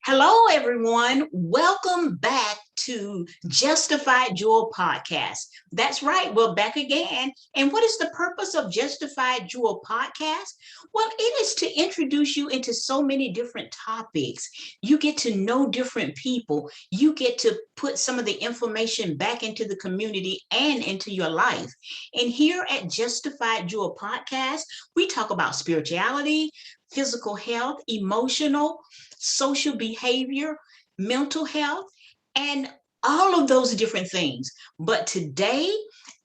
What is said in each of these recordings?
Hello, everyone. Welcome back to Justified Jewel Podcast. That's right, we're back again. And what is the purpose of Justified Jewel Podcast? Well, it is to introduce you into so many different topics. You get to know different people. You get to put some of the information back into the community and into your life. And here at Justified Jewel Podcast, we talk about spirituality, physical health, emotional, social behavior, mental health, and all of those different things. But today,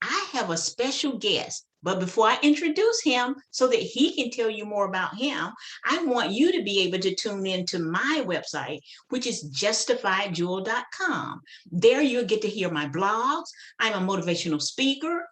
I have a special guest. But before I introduce him so that he can tell you more about him, I want you to be able to tune into my website, which is justifiedjewel.com. There you'll get to hear my blogs. I'm a motivational speaker.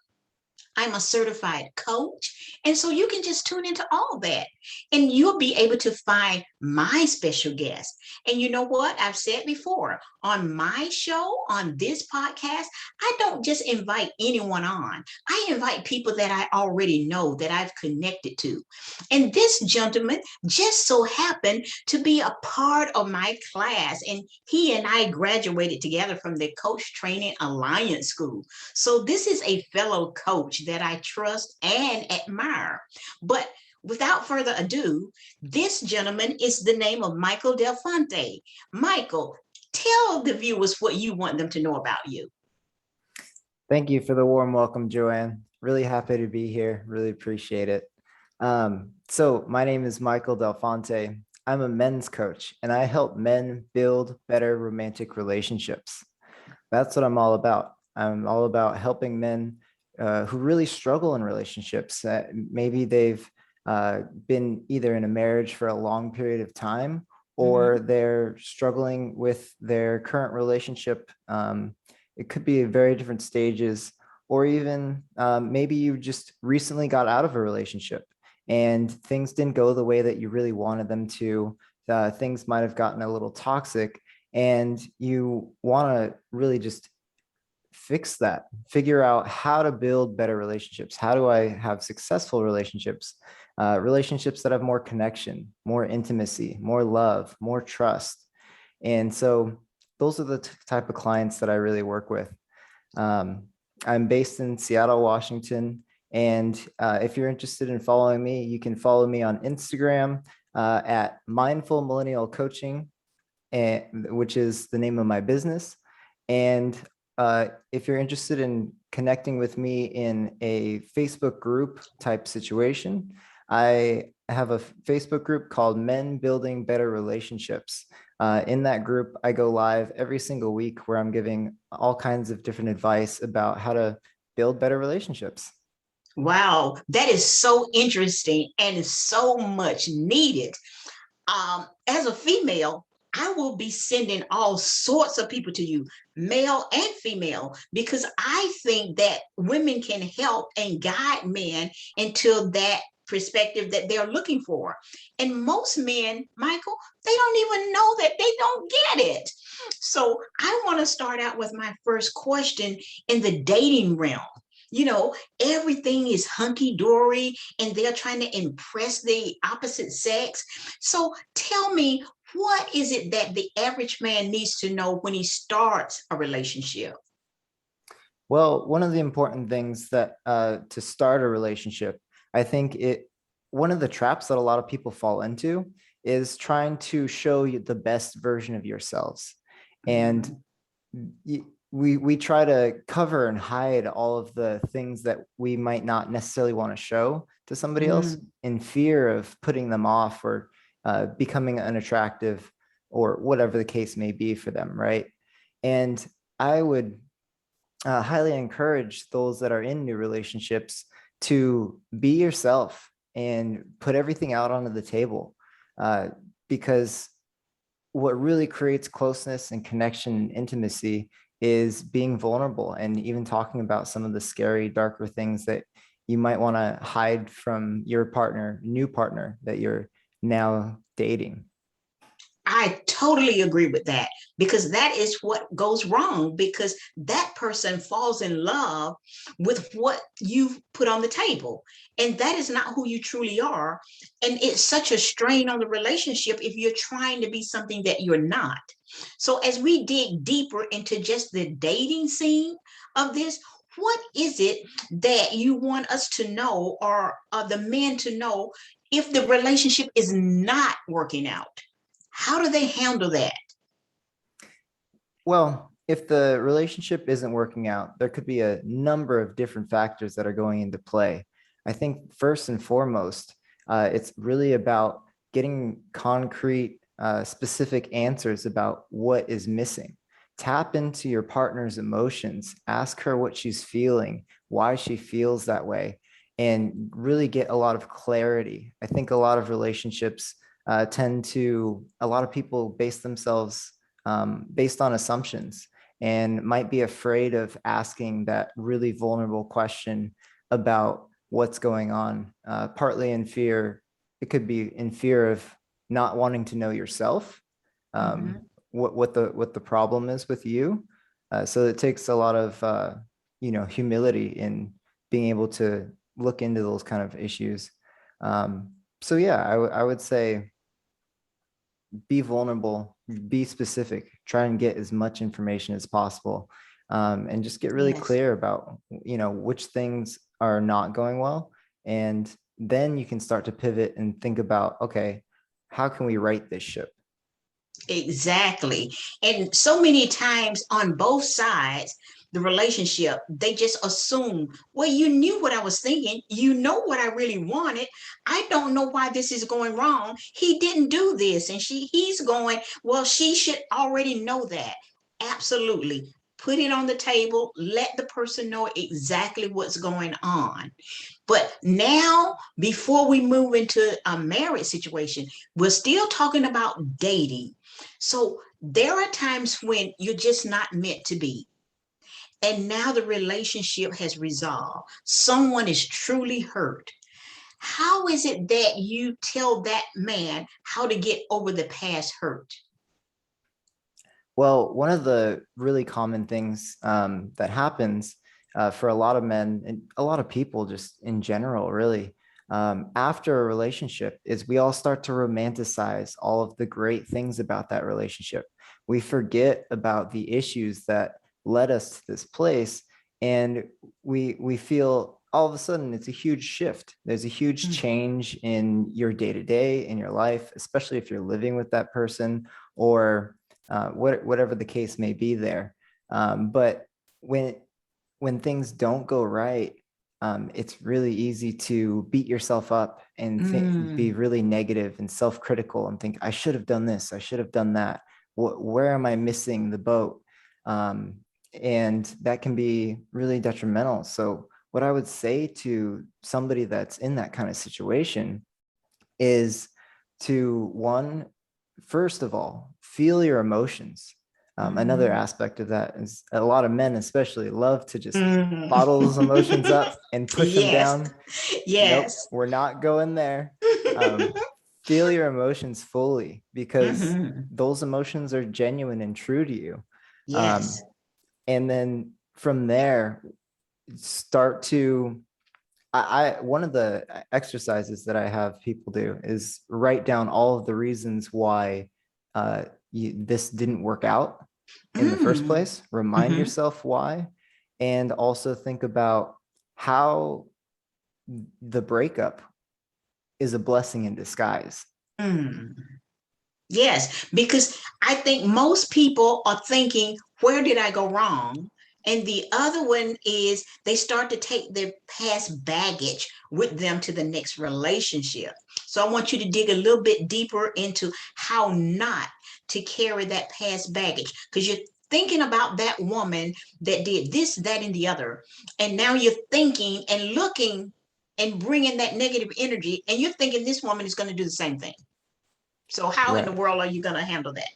I'm a certified coach. And so you can just tune into all that and you'll be able to find my special guest. And you know what? I've said before on my show, on this podcast, I don't just invite anyone on. I invite people that I already know that I've connected to. And this gentleman just so happened to be a part of my class. And he and I graduated together from the Coach Training Alliance School. So this is a fellow coach that I trust and admire. But without further ado, this gentleman is the name of Michael Del Fonte. Michael, tell the viewers what you want them to know about you. Thank you for the warm welcome, Joanne. Really happy to be here. Really appreciate it. So my name is Michael Del Fonte. I'm a men's coach and I help men build better romantic relationships. That's what I'm all about. I'm all about helping men who really struggle in relationships. Maybe they've been either in a marriage for a long period of time or they're struggling with their current relationship. It could be at very different stages, or even maybe you just recently got out of a relationship and things didn't go the way that you really wanted them to. Things might have gotten a little toxic and you want to really just fix that, figure out how to build better relationships. How do I have successful relationships? Relationships that have more connection, more intimacy, more love, more trust. And so those are the type of clients that I really work with. I'm based in Seattle, Washington. And if you're interested in following me, you can follow me on Instagram at Mindful Millennial Coaching, which is the name of my business. And if you're interested in connecting with me in a Facebook group type situation, I have a Facebook group called Men Building Better Relationships. In that group, I go live every single week where I'm giving all kinds of different advice about how to build better relationships. Wow, that is so interesting and is so much needed. As a female, I will be sending all sorts of people to you, male and female, because I think that women can help and guide men into that perspective that they're looking for. And most men, Michael, they don't even know that they don't get it. So I want to start out with my first question in the dating realm. You know, everything is hunky dory and they're trying to impress the opposite sex. So tell me, what is it that the average man needs to know when he starts a relationship? Well, one of the important things that to start a relationship, I think one of the traps that a lot of people fall into is trying to show you the best version of yourselves. And we try to cover and hide all of the things that we might not necessarily want to show to somebody else in fear of putting them off or becoming unattractive or whatever the case may be for them, right? And I would highly encourage those that are in new relationships to be yourself and put everything out onto the table, because what really creates closeness and connection and intimacy is being vulnerable and even talking about some of the scary, darker things that you might want to hide from your partner, new partner that you're now dating. I totally agree with that because that is what goes wrong because that person falls in love with what you've put on the table. And that is not who you truly are. And it's such a strain on the relationship if you're trying to be something that you're not. So, as we dig deeper into just the dating scene of this, what is it that you want us to know or the men to know if the relationship is not working out? How do they handle that? Well, if the relationship isn't working out, there could be a number of different factors that are going into play. I think first and foremost, it's really about getting concrete, specific answers about what is missing. Tap into your partner's emotions, ask her what she's feeling, why she feels that way, and really get a lot of clarity. I think a lot of relationships a lot of people base themselves based on assumptions and might be afraid of asking that really vulnerable question about what's going on, partly in fear. It could be in fear of not wanting to know yourself, Mhm. what the problem is with you. So it takes a lot of humility in being able to look into those kind of issues. So yeah, I would say be vulnerable, be specific, try and get as much information as possible, and just get really Yes, clear about, which things are not going well. And then you can start to pivot and think about, okay, how can we right this ship? exactly. And so many times on both sides, the relationship, they just assume, well, you knew what I was thinking. You know what I really wanted. I don't know why this is going wrong. He didn't do this. And he's going, well, she should already know that. Absolutely. Put it on the table. Let the person know exactly what's going on. But now, before we move into a marriage situation, we're still talking about dating. So there are times when you're just not meant to be. And now the relationship has resolved. Someone is truly hurt. How is it that you tell that man how to get over the past hurt? Well, one of the really common things that happens for a lot of men and a lot of people just in general, really, after a relationship is we all start to romanticize all of the great things about that relationship. We forget about the issues that led us to this place, and we feel all of a sudden it's a huge shift. There's a huge Mm, change in your day to day in your life, especially if you're living with that person or whatever the case may be there. But when things don't go right, it's really easy to beat yourself up and be mm, really negative and self-critical and think, I should have done this, I should have done that. Where am I missing the boat? Um, and that can be really detrimental. So what I would say to somebody that's in that kind of situation is to one, first of all, feel your emotions. Another mm, aspect of that is a lot of men, especially, love to just bottle those emotions mm. up and push them Yes, down. Nope, yes. we're not going there. Um, feel your emotions fully because Mhm. those emotions are genuine and true to you. Yes. Um, and then from there, start to one of the exercises that I have people do is write down all of the reasons why this didn't work out in the first Mm. place. Remind Mhm. yourself why, and also think about how the breakup is a blessing in disguise. Mm. Yes, because I think most people are thinking, where did I go wrong? And the other one is they start to take their past baggage with them to the next relationship. So I want you to dig a little bit deeper into how not to carry that past baggage because you're thinking about that woman that did this, that, and the other. And now you're thinking and looking and bringing that negative energy, and you're thinking this woman is going to do the same thing. So how in the Right. world are you going to handle that?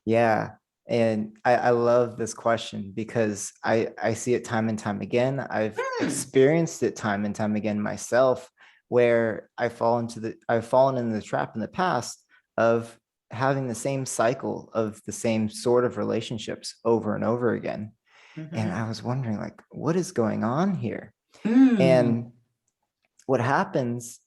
Yeah. And I love this question because I see it time and time again. I've Hmm. experienced it time and time again myself, where I've fallen into the trap in the past of having the same cycle of the same sort of relationships over and over again. And Mm-hmm. I was wondering, like, what is going on here? Mm. And what happens,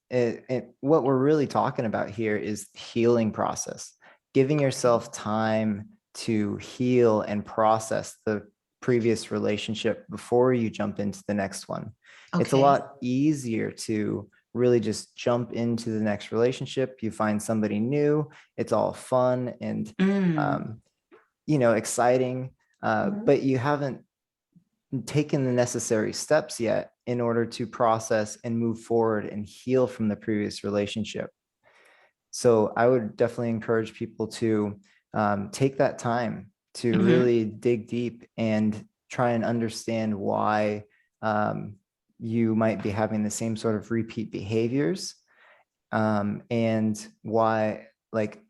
what we're really talking about here is the healing process, giving Okay. yourself time to heal and process the previous relationship before you jump into the next one. It's a Okay. lot easier to really just jump into the next relationship. You find somebody new, it's all fun and Mm. um, exciting, Mhm. but you haven't taken the necessary steps yet in order to process and move forward and heal from the previous relationship. So I would definitely encourage people to take that time to Mhm. really dig deep and try and understand why um, you might be having the same sort of repeat behaviors, and why, like,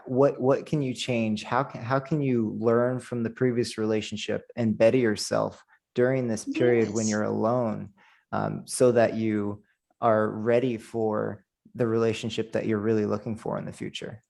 what can you change? How can you learn from the previous relationship and better yourself during this period when Yes. you're alone, so that you are ready for the relationship that you're really looking for in the future?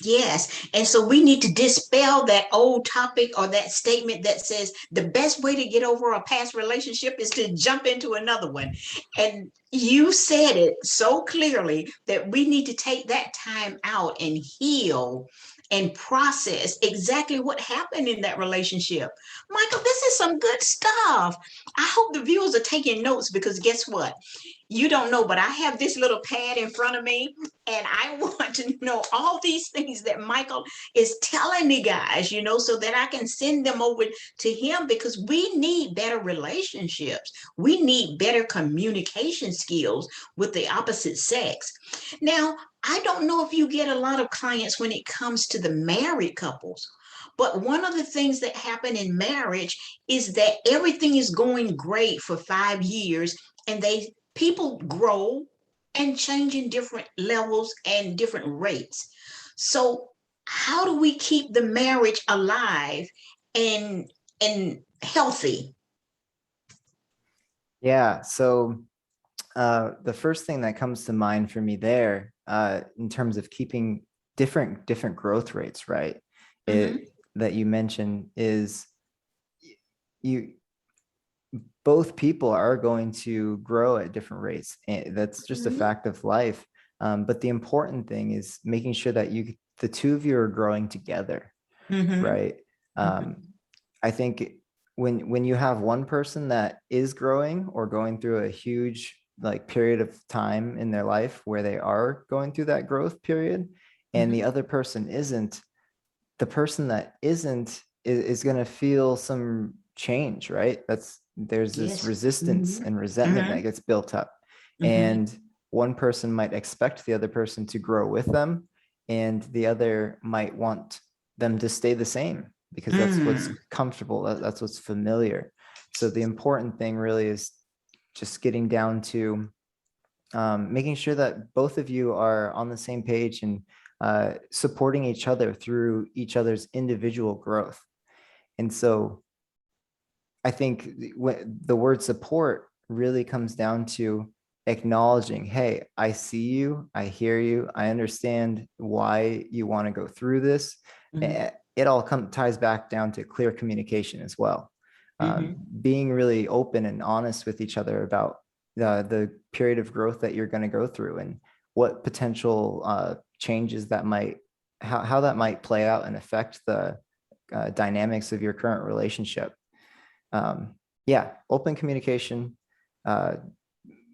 Yes. And so we need to dispel that old topic or that statement that says the best way to get over a past relationship is to jump into another one. And you said it so clearly that we need to take that time out and heal and process exactly what happened in that relationship. Michael, this is some good stuff. I hope the viewers are taking notes because guess what? You don't know, but I have this little pad in front of me and I want to know all these things that Michael is telling me, guys, so that I can send them over to him because we need better relationships. We need better communication skills with the opposite sex. Now, I don't know if you get a lot of clients when it comes to the married couples. But one of the things that happen in marriage is that everything is going great for 5 years and people grow and change in different levels and different rates. So how do we keep the marriage alive and healthy? Yeah. So the first thing that comes to mind for me there, in terms of keeping different growth rates, right? Mm-hmm, It that you mentioned is, you both people are going to grow at different rates. And that's just a mm-hmm, fact of life. But the important thing is making sure that the two of you are growing together, mm-hmm, right? Um, I think when you have one person that is growing or going through a huge, like, period of time in their life where they are going through that growth period, and the mm-hmm. other person isn't, the person that isn't is going to feel some change, right? There's this Yes. resistance Mm-hmm, and resentment mm-hmm, that gets built up. mm-hmm, And one person might expect the other person to grow with them, and the other might want them to stay the same because that's what's mm. comfortable, that's what's familiar. So the important thing really is just getting down to making sure that both of you are on the same page and supporting each other through each other's individual growth. And so I think the word support really comes down to acknowledging, hey, I see you, I hear you, I understand why you want to go through this. Mm-hmm, It all ties back down to clear communication as well. mm-hmm. Being really open and honest with each other about the period of growth that you're going to go through and what potential changes that might, how that might play out and affect the dynamics of your current relationship. Yeah, open communication, uh,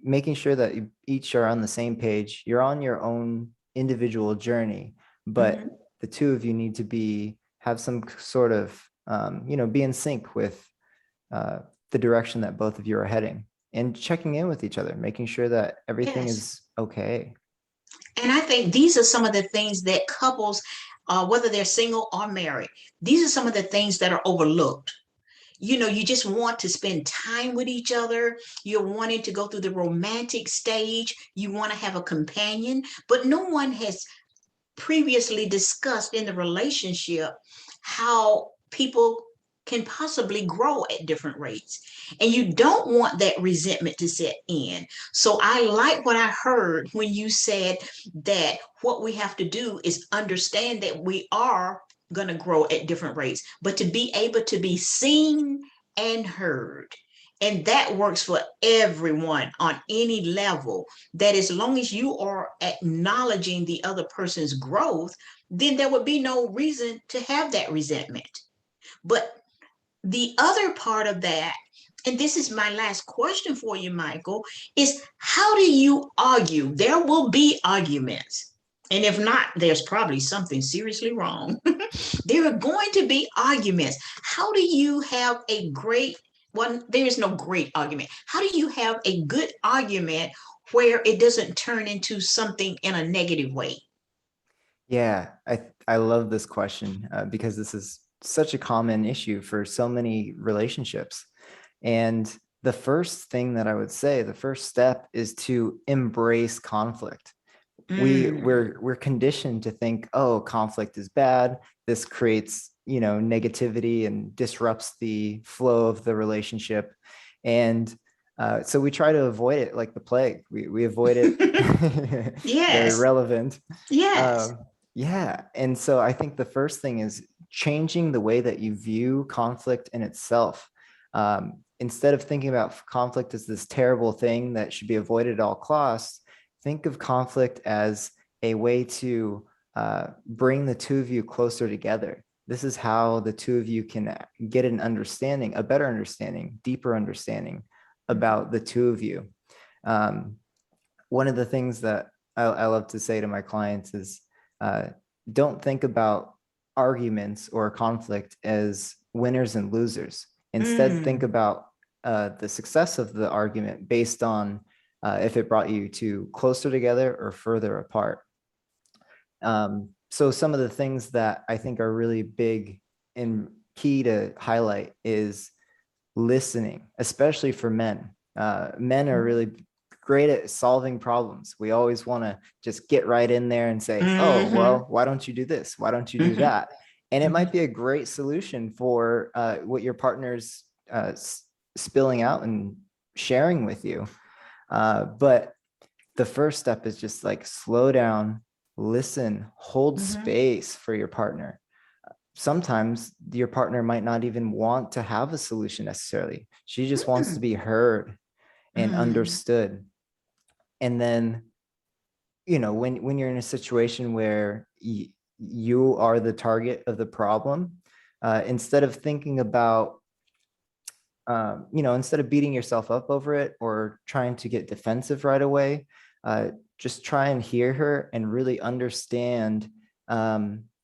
making sure that you each are on the same page. You're on your own individual journey, but Mm-hmm. the two of you need to have some sort of, be in sync with uh, the direction that both of you are heading, and checking in with each other, making sure that everything Yes. is okay. And I think these are some of the things that couples, whether they're single or married, these are some of the things that are overlooked. You just want to spend time with each other. You're wanting to go through the romantic stage. You want to have a companion, but no one has previously discussed in the relationship how people can possibly grow at different rates. And you don't want that resentment to set in. So I like what I heard when you said that what we have to do is understand that we are going to grow at different rates, but to be able to be seen and heard. And that works for everyone on any level. That as long as you are acknowledging the other person's growth, then there would be no reason to have that resentment. But the other part of that, and this is my last question for you, Michael, is how do you argue? There will be arguments. And if not, there's probably something seriously wrong. There are going to be arguments. How do you have a great one? There is no great argument. How do you have a good argument where it doesn't turn into something in a negative way? Yeah, I love this question because this is such a common issue for so many relationships. And the first thing that I would say, the first step is to embrace conflict. Mm, We're conditioned to think, oh, conflict is bad. This creates, negativity and disrupts the flow of the relationship. And so we try to avoid it like the plague. We avoid it. Very yes, relevant. yes. Um, yeah. And so I think the first thing is changing the way that you view conflict in itself. Instead of thinking about conflict as this terrible thing that should be avoided at all costs, think of conflict as a way to bring the two of you closer together. This is how the two of you can get an understanding, a better understanding, deeper understanding about the two of you. Um, One of the things that I love to say to my clients is uh, don't think about arguments or conflict as winners and losers. Instead, think Mm, about the success of the argument based on if it brought you to closer together or further apart. So some of the things that I think are really big and key to highlight is listening, especially for men. Men are really great at solving problems. We always want to just get right in there and say, oh, mm-hmm, well, why don't you do this? Why don't you do mm-hmm, that? And it mm-hmm. might be a great solution for what your partner's spilling out and sharing with you. But the first step is just like slow down, listen, hold Mm-hmm. space for your partner. Sometimes your partner might not even want to have a solution necessarily. She just wants to be heard and Mm, understood. And then, when you're in a situation where you are the target of the problem, instead of thinking about instead of beating yourself up over it or trying to get defensive right away, just try and hear her and really understand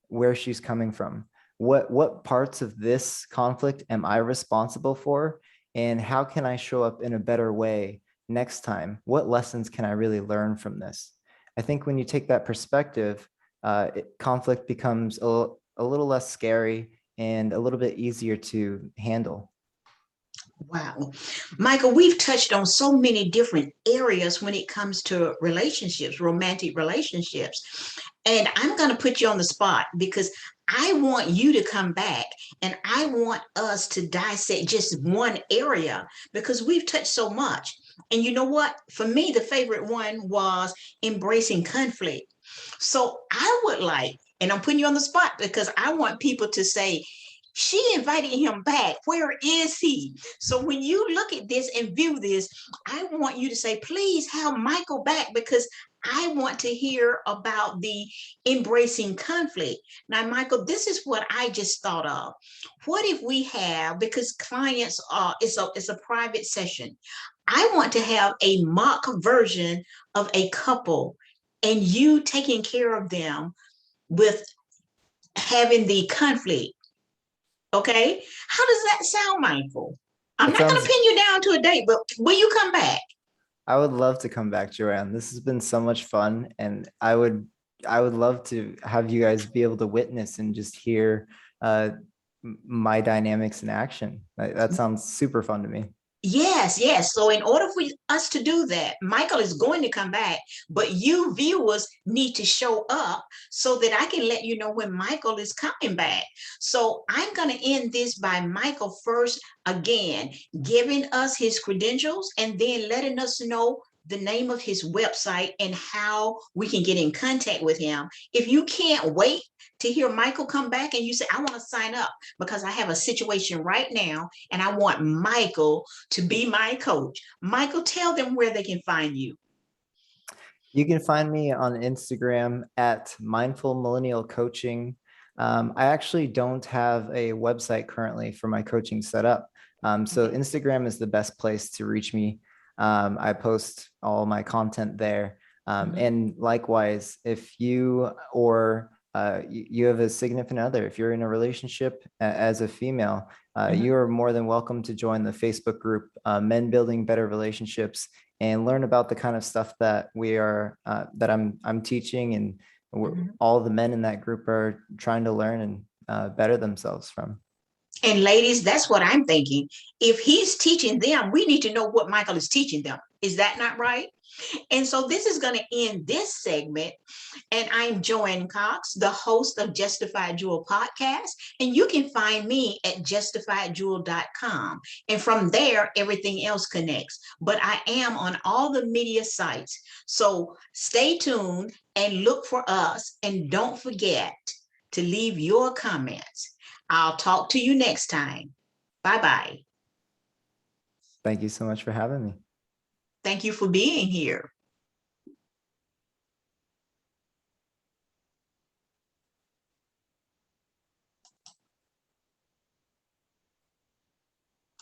where she's coming from. What parts of this conflict am I responsible for? And how can I show up in a better way next time? What lessons can I really learn from this? I think when you take that perspective, conflict becomes a little less scary and a little bit easier to handle. wow. Michael, we've touched on so many different areas when it comes to relationships, romantic relationships. And I'm going to put you on the spot because I want you to come back and I want us to dissect just one area because we've touched so much. And you know what? For me, the favorite one was embracing conflict. So I would like, and I'm putting you on the spot because I want people to say, she invited him back. Where is he? So when you look at this and view this, I want you to say, please have Michael back because I want to hear about the embracing conflict. Now, Michael, this is what I just thought of. What if we have, because clients it's a private session. I want to have a mock version of a couple and you taking care of them with having the conflict. Okay. How does that sound, Michael? I'm That not going to sounds pin you down to a date, but will you come back? I would love to come back, Joanne. This has been so much fun, and I would love to have you guys be able to witness and just hear my dynamics in action. That sounds super fun to me. Yes, yes. So in order for us to do that, Michael is going to come back, but you viewers need to show up so that I can let you know when Michael is coming back. So I'm going to end this by Michael first again giving us his credentials and then letting us know the name of his website and how we can get in contact with him. If you can't wait to hear Michael come back and you say, I want to sign up because I have a situation right now and I want Michael to be my coach. Michael, tell them where they can find you. You can find me on Instagram at Mindful Millennial Coaching. I actually don't have a website currently for my coaching set up. So Instagram is the best place to reach me. I post all my content there. And likewise, if you or you have a significant other, if you're in a relationship as a female, you are more than welcome to join the Facebook group, Men Building Better Relationships, and learn about the kind of stuff that that I'm teaching, and all the men in that group are trying to learn and better themselves from. And ladies, that's what I'm thinking. If he's teaching them, we need to know what Michael is teaching them. Is that not right? And so this is going to end this segment. And I'm Joanne Cox, the host of Justified Jewel podcast. And you can find me at justifiedjewel.com. And from there, everything else connects. But I am on all the media sites. So stay tuned and look for us. And don't forget to leave your comments. I'll talk to you next time. Bye bye. Thank you so much for having me. Thank you for being here.